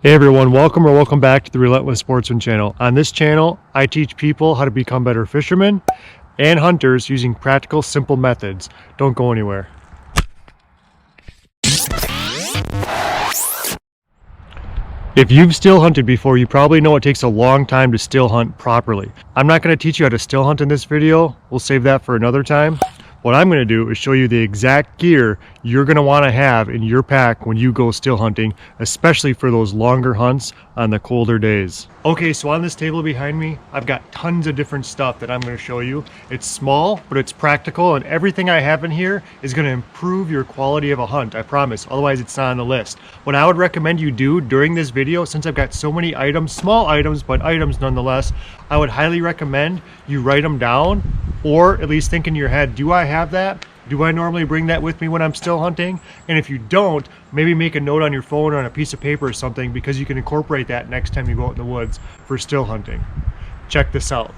Hey everyone, welcome back to the Relentless Sportsman channel. On this channel, I teach people how to become better fishermen and hunters using practical, simple methods. Don't go anywhere. If you've still hunted before, you probably know it takes a long time to still hunt properly. I'm not going to teach you how to still hunt in this video. We'll save that for another time. What I'm going to do is show you the exact gear you're going to want to have in your pack when you go still hunting, especially for those longer hunts on the colder days. Okay, so on this table behind me, I've got tons of different stuff that I'm going to show you. It's small, but it's practical, and everything I have in here is going to improve your quality of a hunt, I promise. Otherwise, it's not on the list. What I would recommend you do during this video, since I've got so many items, small items, but items nonetheless, I would highly recommend you write them down, or at least think in your head, do I have that? Do I normally bring that with me when I'm still hunting? And if you don't, maybe make a note on your phone or on a piece of paper or something, because you can incorporate that next time you go out in the woods for still hunting. Check this out.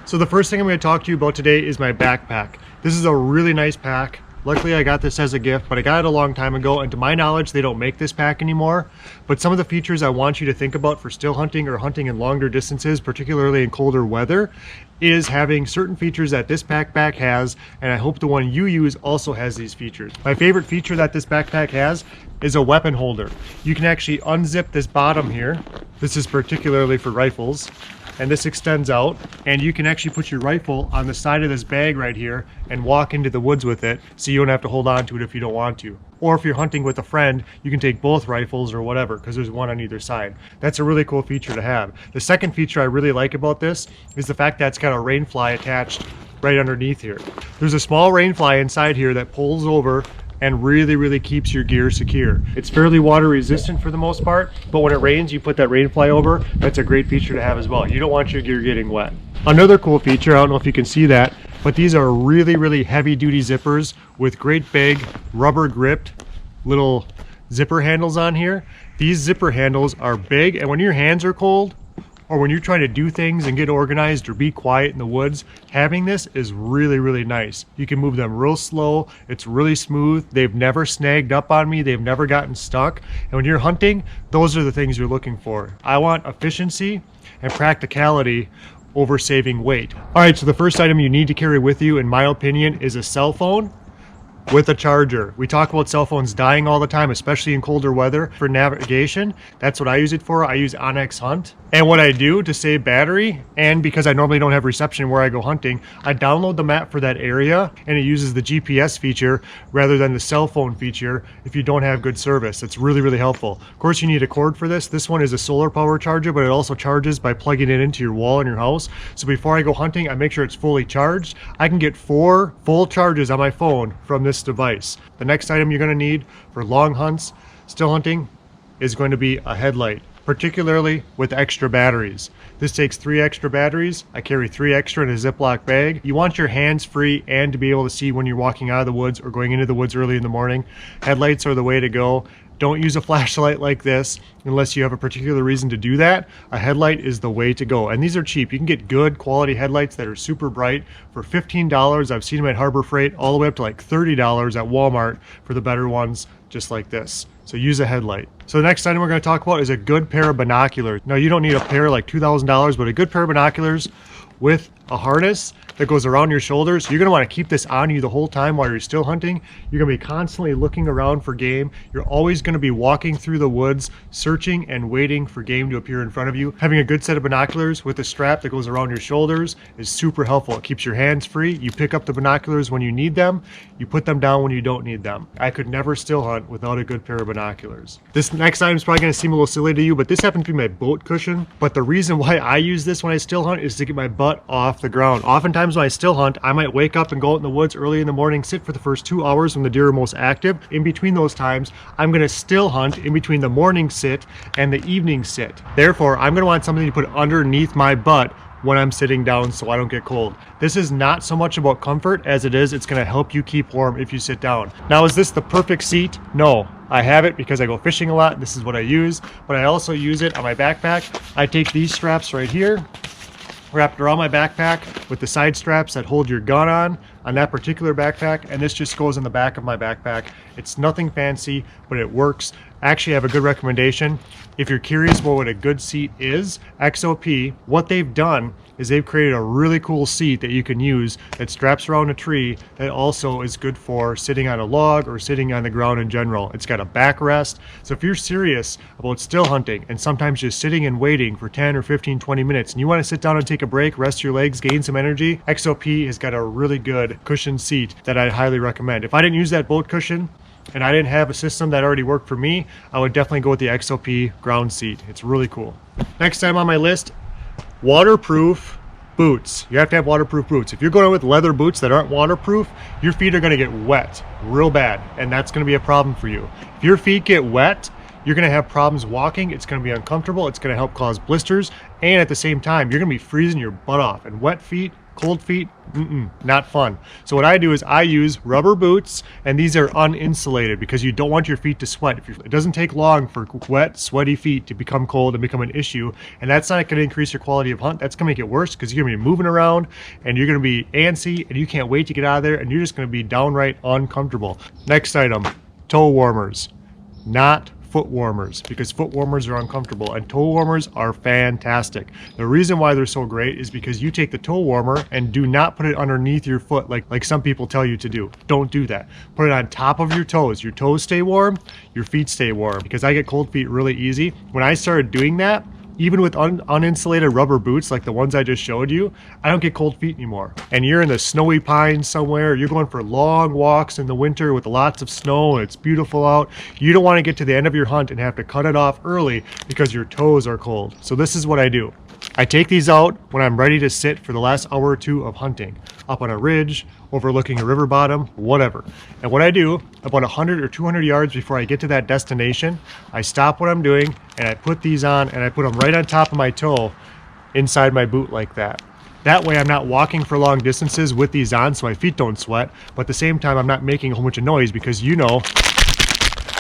So the first thing I'm going to talk to you about today is my backpack. This is a really nice pack. Luckily I got this as a gift, but I got it a long time ago, and to my knowledge they don't make this pack anymore. But some of the features I want you to think about for still hunting or hunting in longer distances, particularly in colder weather, is having certain features that this backpack has, and I hope the one you use also has these features. My favorite feature that this backpack has is a weapon holder. You can actually unzip this bottom here. This is particularly for rifles. And this extends out, and you can actually put your rifle on the side of this bag right here and walk into the woods with it, so you don't have to hold on to it if you don't want to. Or if you're hunting with a friend, you can take both rifles or whatever, because there's one on either side. That's a really cool feature to have. The second feature I really like about this is the fact that it's got a rain fly attached right underneath here. There's a small rain fly inside here that pulls over and really keeps your gear secure. It's fairly water resistant for the most part, but when it rains, you put that rain fly over. That's a great feature to have as well. You don't want your gear getting wet. Another cool feature, I don't know if you can see that, but these are really heavy duty zippers with great big rubber gripped little zipper handles on here. These zipper handles are big, and when your hands are cold, or when you're trying to do things and get organized or be quiet in the woods, having this is really nice. You can move them real slow. It's really smooth. They've never snagged up on me. They've never gotten stuck. And when you're hunting, those are the things you're looking for. I want efficiency and practicality over saving weight. All right, so the first item you need to carry with you, in my opinion, is a cell phone with a charger. We talk about cell phones dying all the time, especially in colder weather. For navigation, that's what I use it for. I use Onyx Hunt. And what I do to save battery, and because I normally don't have reception where I go hunting, I download the map for that area, and it uses the GPS feature rather than the cell phone feature if you don't have good service. It's really helpful. Of course, you need a cord for this. This one is a solar power charger, but it also charges by plugging it into your wall in your house. So before I go hunting, I make sure it's fully charged. I can get 4 full charges on my phone from this device. The next item you're going to need for long hunts, still hunting, is going to be a headlight, particularly with extra batteries. This takes 3 extra batteries. I carry 3 extra in a Ziploc bag. You want your hands free and to be able to see when you're walking out of the woods or going into the woods early in the morning. Headlights are the way to go. Don't use a flashlight like this unless you have a particular reason to do that. A headlight is the way to go. And these are cheap. You can get good quality headlights that are super bright for $15. I've seen them at Harbor Freight all the way up to like $30 at Walmart for the better ones, just like this. So use a headlight. So the next item we're going to talk about is a good pair of binoculars. Now, you don't need a pair like $2,000, but a good pair of binoculars with a harness that goes around your shoulders. You're going to want to keep this on you the whole time while you're still hunting. You're going to be constantly looking around for game. You're always going to be walking through the woods, searching and waiting for game to appear in front of you. Having a good set of binoculars with a strap that goes around your shoulders is super helpful. It keeps your hands free. You pick up the binoculars when you need them. You put them down when you don't need them. I could never still hunt without a good pair of binoculars. This next item is probably going to seem a little silly to you, but this happens to be my boat cushion. But the reason why I use this when I still hunt is to get my butt off the ground. Oftentimes when I still hunt, I might wake up and go out in the woods early in the morning, sit for the first 2 hours when the deer are most active. In between those times, I'm going to still hunt in between the morning sit and the evening sit. Therefore, I'm going to want something to put underneath my butt when I'm sitting down so I don't get cold. This is not so much about comfort as it is it's going to help you keep warm if you sit down. Now, is this the perfect seat? No. I have it because I go fishing a lot. This is what I use, but I also use it on my backpack. I take these straps right here, wrapped around my backpack with the side straps that hold your gun on that particular backpack, and this just goes in the back of my backpack. It's nothing fancy, but it works actually have a good recommendation. If you're curious about what a good seat is, XOP, what they've done is they've created a really cool seat that you can use that straps around a tree that also is good for sitting on a log or sitting on the ground in general. It's got a backrest. So if you're serious about still hunting and sometimes just sitting and waiting for 10 or 15, 20 minutes and you want to sit down and take a break, rest your legs, gain some energy, XOP has got a really good cushion seat that I highly recommend. If I didn't use that boat cushion and I didn't have a system that already worked for me, I would definitely go with the XOP Ground Seat. It's really cool. Next time on my list, waterproof boots. You have to have waterproof boots. If you're going with leather boots that aren't waterproof, your feet are going to get wet real bad, and that's going to be a problem for you. If your feet get wet, you're going to have problems walking. It's going to be uncomfortable. It's going to help cause blisters, and at the same time, you're going to be freezing your butt off. And wet feet, cold feet, not fun. So what I do is I use rubber boots, and these are uninsulated because you don't want your feet to sweat. It doesn't take long for wet, sweaty feet to become cold and become an issue, and that's not going to increase your quality of hunt. That's going to make it worse because you're going to be moving around and you're going to be antsy and you can't wait to get out of there, and you're just going to be downright uncomfortable. Next item, toe warmers, not foot warmers, because foot warmers are uncomfortable and toe warmers are fantastic. The reason why they're so great is because you take the toe warmer and do not put it underneath your foot like some people tell you to do. Don't do that. Put it on top of your toes. Your toes stay warm, your feet stay warm, because I get cold feet really easy. When I started doing that, even with uninsulated rubber boots like the ones I just showed you, I don't get cold feet anymore. And you're in the snowy pines somewhere, you're going for long walks in the winter with lots of snow and it's beautiful out. You don't want to get to the end of your hunt and have to cut it off early because your toes are cold. So this is what I do. I take these out when I'm ready to sit for the last hour or two of hunting, up on a ridge, overlooking a river bottom, whatever. And what I do, about 100 or 200 yards before I get to that destination, I stop what I'm doing and I put these on and I put them right on top of my toe inside my boot like that. That way I'm not walking for long distances with these on so my feet don't sweat, but at the same time I'm not making a whole bunch of noise, because you know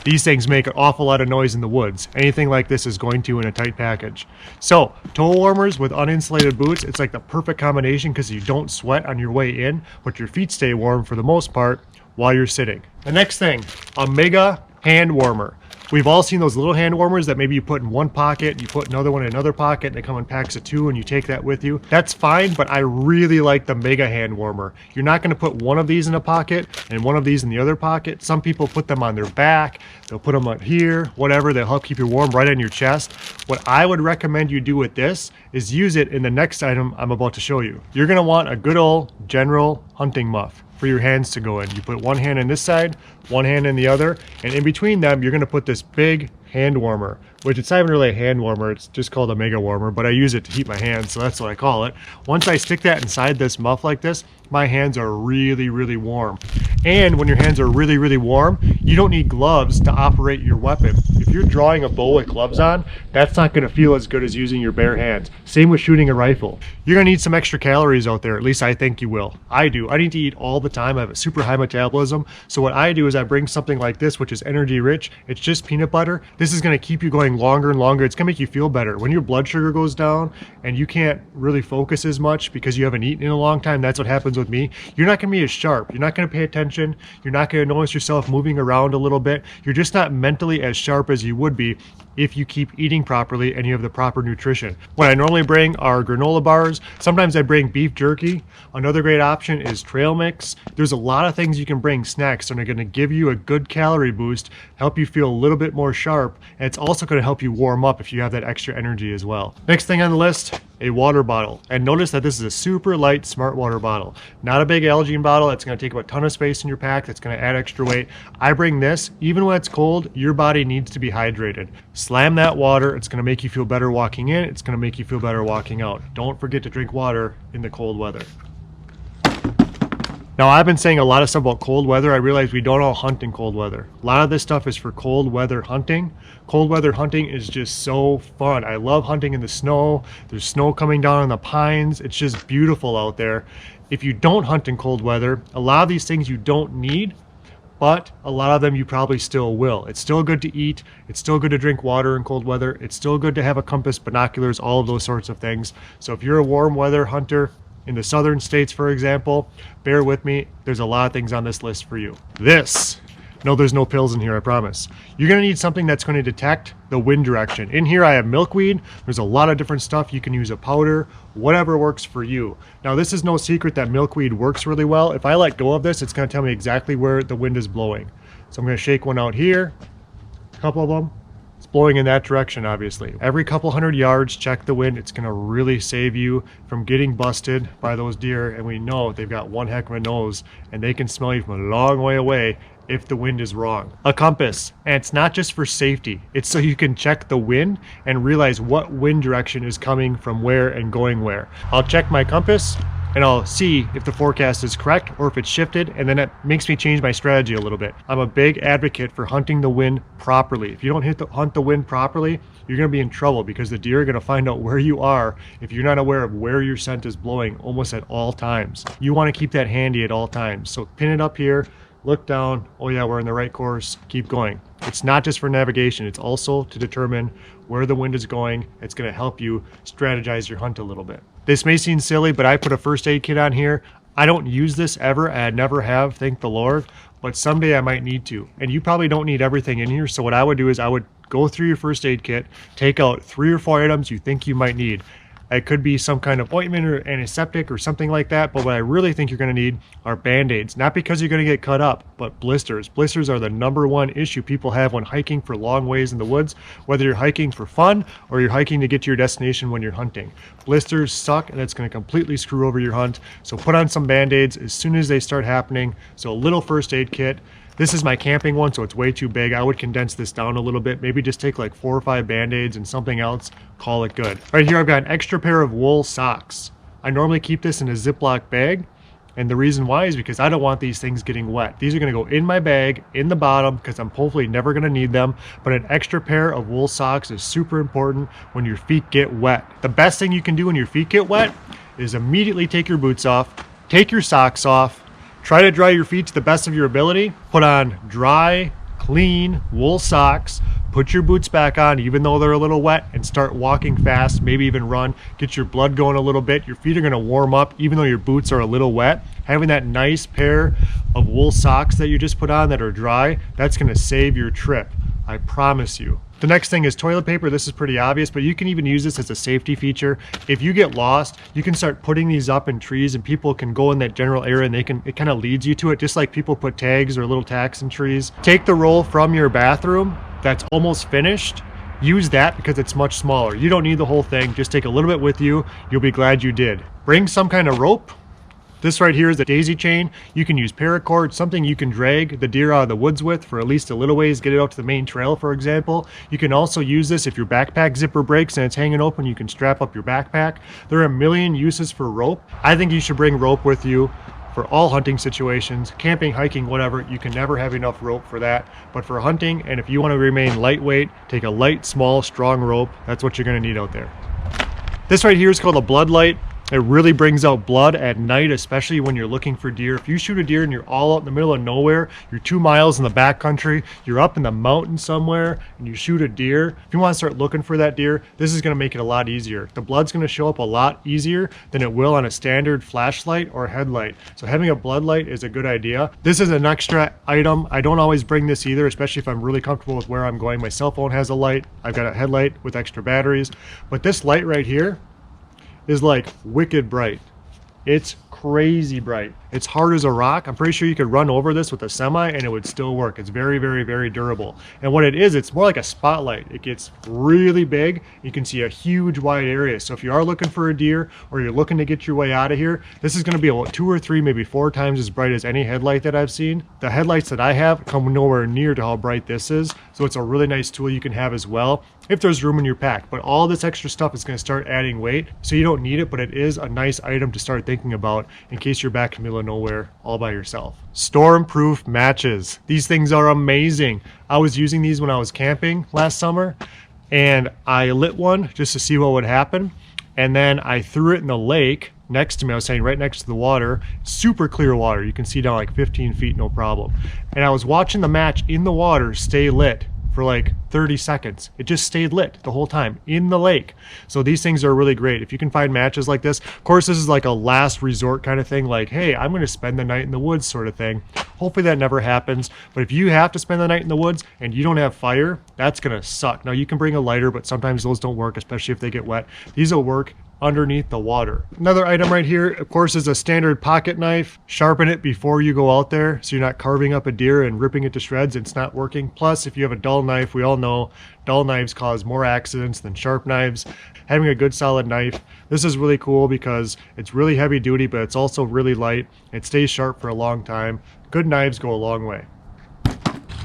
these things make an awful lot of noise in the woods. Anything like this is going to in a tight package. So toe warmers with uninsulated boots, it's like the perfect combination because you don't sweat on your way in, but your feet stay warm for the most part while you're sitting. The next thing, a mega hand warmer. We've all seen those little hand warmers that maybe you put in one pocket, you put another one in another pocket, and they come in packs of 2 and you take that with you. That's fine, but I really like the mega hand warmer. You're not going to put one of these in a pocket and one of these in the other pocket. Some people put them on their back, they'll put them up here, whatever. They'll help keep you warm right on your chest. What I would recommend you do with this is use it in the next item I'm about to show you. You're going to want a good old general hunting muff for your hands to go in. You put one hand in this side, one hand in the other, and in between them you're going to put this big hand warmer, which it's not even really a hand warmer, it's just called a mega warmer, but I use it to heat my hands, so that's what I call it. Once I stick that inside this muff like this, my hands are really, really warm. And when your hands are really, really warm, you don't need gloves to operate your weapon. If you're drawing a bow with gloves on, that's not going to feel as good as using your bare hands. Same with shooting a rifle. You're going to need some extra calories out there, at least I think you will. I do. I need to eat all the time. I have a super high metabolism, so what I do is I bring something like this, which is energy rich. It's just peanut butter. This is going to keep you going longer and longer. It's going to make you feel better. When your blood sugar goes down and you can't really focus as much because you haven't eaten in a long time, that's what happens with me. You're not going to be as sharp. You're not going to pay attention. You're not going to notice yourself moving around a little bit. You're just not mentally as sharp as you would be if you keep eating properly and you have the proper nutrition. What I normally bring are granola bars. Sometimes I bring beef jerky. Another great option is trail mix. There's a lot of things you can bring, snacks, and are going to give you a good calorie boost, help you feel a little bit more sharp, and it's also going to help you warm up if you have that extra energy as well. Next thing on the list, a water bottle. And notice that this is a super light smart water bottle. Not a big Algene bottle that's going to take up a ton of space in your pack, that's going to add extra weight. I bring this. Even when it's cold, your body needs to be hydrated. Slam that water. It's going to make you feel better walking in. It's going to make you feel better walking out. Don't forget to drink water in the cold weather. Now, I've been saying a lot of stuff about cold weather. I realize we don't all hunt in cold weather. A lot of this stuff is for cold weather hunting. Cold weather hunting is just so fun. I love hunting in the snow. There's snow coming down on the pines. It's just beautiful out there. If you don't hunt in cold weather, a lot of these things you don't need, but a lot of them you probably still will. It's still good to eat. It's still good to drink water in cold weather. It's still good to have a compass, binoculars, all of those sorts of things. So if you're a warm weather hunter, in the southern states, for example, bear with me. There's a lot of things on this list for you. This No, there's no pills in here, I promise. You're gonna need something that's gonna detect the wind direction. In here I have milkweed. There's a lot of different stuff. You can use a powder, whatever works for you. Now this is no secret that milkweed works really well. If I let go of this, it's gonna tell me exactly where the wind is blowing. So I'm gonna shake one out here, a couple of them. It's blowing in that direction, obviously. Every couple hundred yards, check the wind. It's gonna really save you from getting busted by those deer. And we know they've got one heck of a nose and they can smell you from a long way away if the wind is wrong. A compass, and it's not just for safety. It's so you can check the wind and realize what wind direction is coming from where and going where. I'll check my compass and I'll see if the forecast is correct or if it's shifted, and then it makes me change my strategy a little bit. I'm a big advocate for hunting the wind properly. If you don't hunt the wind properly, you're gonna be in trouble because the deer are gonna find out where you are if you're not aware of where your scent is blowing almost at all times. You wanna keep that handy at all times. So pin it up here, look down, oh yeah, we're in the right course, keep going. It's not just for navigation, it's also to determine where the wind is going. It's gonna help you strategize your hunt a little bit. This may seem silly, but I put a first aid kit on here. I don't use this ever, I never have, thank the Lord, but someday I might need to. And you probably don't need everything in here, so what I would do is I would go through your first aid kit, take out 3 or 4 items you think you might need. It could be some kind of ointment or antiseptic or something like that, but what I really think you're gonna need are Band-Aids. Not because you're gonna get cut up, but blisters. Blisters are the #1 issue people have when hiking for long ways in the woods, whether you're hiking for fun or you're hiking to get to your destination when you're hunting. Blisters suck and it's gonna completely screw over your hunt. So put on some Band-Aids as soon as they start happening. So a little first aid kit. This is my camping one, so it's way too big. I would condense this down a little bit. Maybe just take like 4 or 5 Band-Aids and something else, call it good. Right here, I've got an extra pair of wool socks. I normally keep this in a Ziploc bag, and the reason why is because I don't want these things getting wet. These are gonna go in my bag, in the bottom, because I'm hopefully never gonna need them, but an extra pair of wool socks is super important when your feet get wet. The best thing you can do when your feet get wet is immediately take your boots off, take your socks off, try to dry your feet to the best of your ability. Put on dry, clean wool socks. Put your boots back on even though they're a little wet and start walking fast, maybe even run. Get your blood going a little bit. Your feet are gonna warm up even though your boots are a little wet. Having that nice pair of wool socks that you just put on that are dry, that's gonna save your trip. I promise you. The next thing is toilet paper. This is pretty obvious, but you can even use this as a safety feature. If you get lost, you can start putting these up in trees and people can go in that general area and it kind of leads you to it, just like people put tags or little tacks in trees. Take the roll from your bathroom that's almost finished. Use that because it's much smaller. You don't need the whole thing. Just take a little bit with you. You'll be glad you did. Bring some kind of rope. This right here is a daisy chain. You can use paracord, something you can drag the deer out of the woods with for at least a little ways, get it out to the main trail, for example. You can also use this if your backpack zipper breaks and it's hanging open, you can strap up your backpack. There are a million uses for rope. I think you should bring rope with you for all hunting situations, camping, hiking, whatever. You can never have enough rope for that. But for hunting, and if you want to remain lightweight, take a light, small, strong rope. That's what you're going to need out there. This right here is called a blood light. It really brings out blood at night, especially when you're looking for deer. If you shoot a deer and you're all out in the middle of nowhere, you're 2 miles in the backcountry, you're up in the mountain somewhere, and you shoot a deer, if you want to start looking for that deer, this is going to make it a lot easier. The blood's going to show up a lot easier than it will on a standard flashlight or headlight. So having a blood light is a good idea. This is an extra item. I don't always bring this either, especially if I'm really comfortable with where I'm going. My cell phone has a light. I've got a headlight with extra batteries. But this light right here is like wicked bright. It's crazy bright. It's hard as a rock. I'm pretty sure you could run over this with a semi and it would still work. It's very, very, very durable. And what it is, it's more like a spotlight. It gets really big. You can see a huge wide area. So if you are looking for a deer or you're looking to get your way out of here, this is going to be about 2 or 3, maybe 4 times as bright as any headlight that I've seen. The headlights that I have come nowhere near to how bright this is. So it's a really nice tool you can have as well if there's room in your pack. But all this extra stuff is going to start adding weight. So you don't need it, but it is a nice item to start thinking about in case you're back in the middle of nowhere all by yourself. Stormproof matches. These things are amazing. I was using these when I was camping last summer and I lit one just to see what would happen. And then I threw it in the lake next to me. I was saying right next to the water, super clear water. You can see down like 15 feet, no problem. And I was watching the match in the water stay lit for like 30 seconds. It just stayed lit the whole time in the lake. So these things are really great. If you can find matches like this, of course, this is like a last resort kind of thing, like, hey, I'm going to spend the night in the woods sort of thing. Hopefully that never happens. But if you have to spend the night in the woods and you don't have fire, that's gonna suck. Now you can bring a lighter, but sometimes those don't work, especially if they get wet. These will work underneath the water. Another item right here, of course, is a standard pocket knife. Sharpen it before you go out there so you're not carving up a deer and ripping it to shreds. It's not working. Plus, if you have a dull knife, we all know dull knives cause more accidents than sharp knives. Having a good solid knife, this is really cool because it's really heavy duty, but it's also really light. It stays sharp for a long time. Good knives go a long way.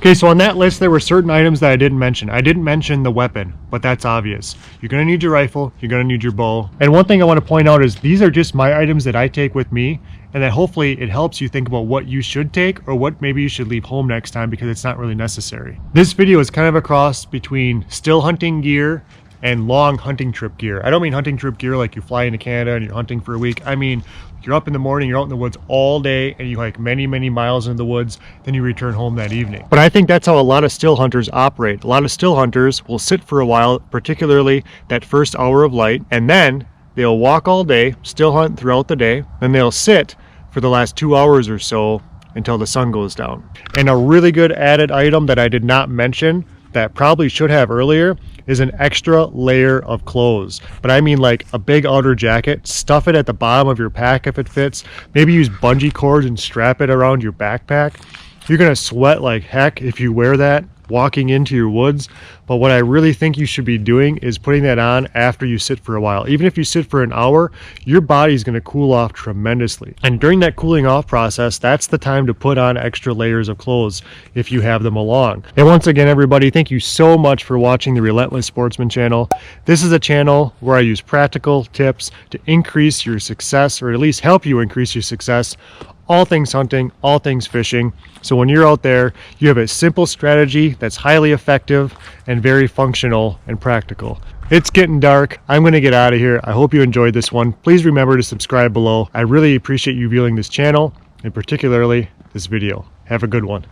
Okay, so on that list, there were certain items that I didn't mention. I didn't mention the weapon, but that's obvious. You're gonna need your rifle, you're gonna need your bow. And one thing I wanna point out is these are just my items that I take with me, and that hopefully it helps you think about what you should take or what maybe you should leave home next time because it's not really necessary. This video is kind of a cross between still hunting gear and long hunting trip gear. I don't mean hunting trip gear like you fly into Canada and you're hunting for a week. I mean, you're up in the morning, you're out in the woods all day and you hike many, many miles into the woods, then you return home that evening. But I think that's how a lot of still hunters operate. A lot of still hunters will sit for a while, particularly that first hour of light, and then they'll walk all day, still hunt throughout the day, then they'll sit for the last 2 hours or so until the sun goes down. And a really good added item that I did not mention that probably should have earlier is an extra layer of clothes. But I mean like a big outer jacket. Stuff it at the bottom of your pack if it fits. Maybe use bungee cords and strap it around your backpack. You're gonna sweat like heck if you wear that walking into your woods. But what I really think you should be doing is putting that on after you sit for a while. Even if you sit for an hour, your body's going to cool off tremendously. And during that cooling off process, that's the time to put on extra layers of clothes if you have them along. And once again, everybody, thank you so much for watching the Relentless Sportsman channel. This is a channel where I use practical tips to increase your success, or at least help you increase your success. All things hunting, all things fishing. So when you're out there, you have a simple strategy that's highly effective and very functional and practical. It's getting dark. I'm going to get out of here. I hope you enjoyed this one. Please remember to subscribe below. I really appreciate you viewing this channel and particularly this video. Have a good one.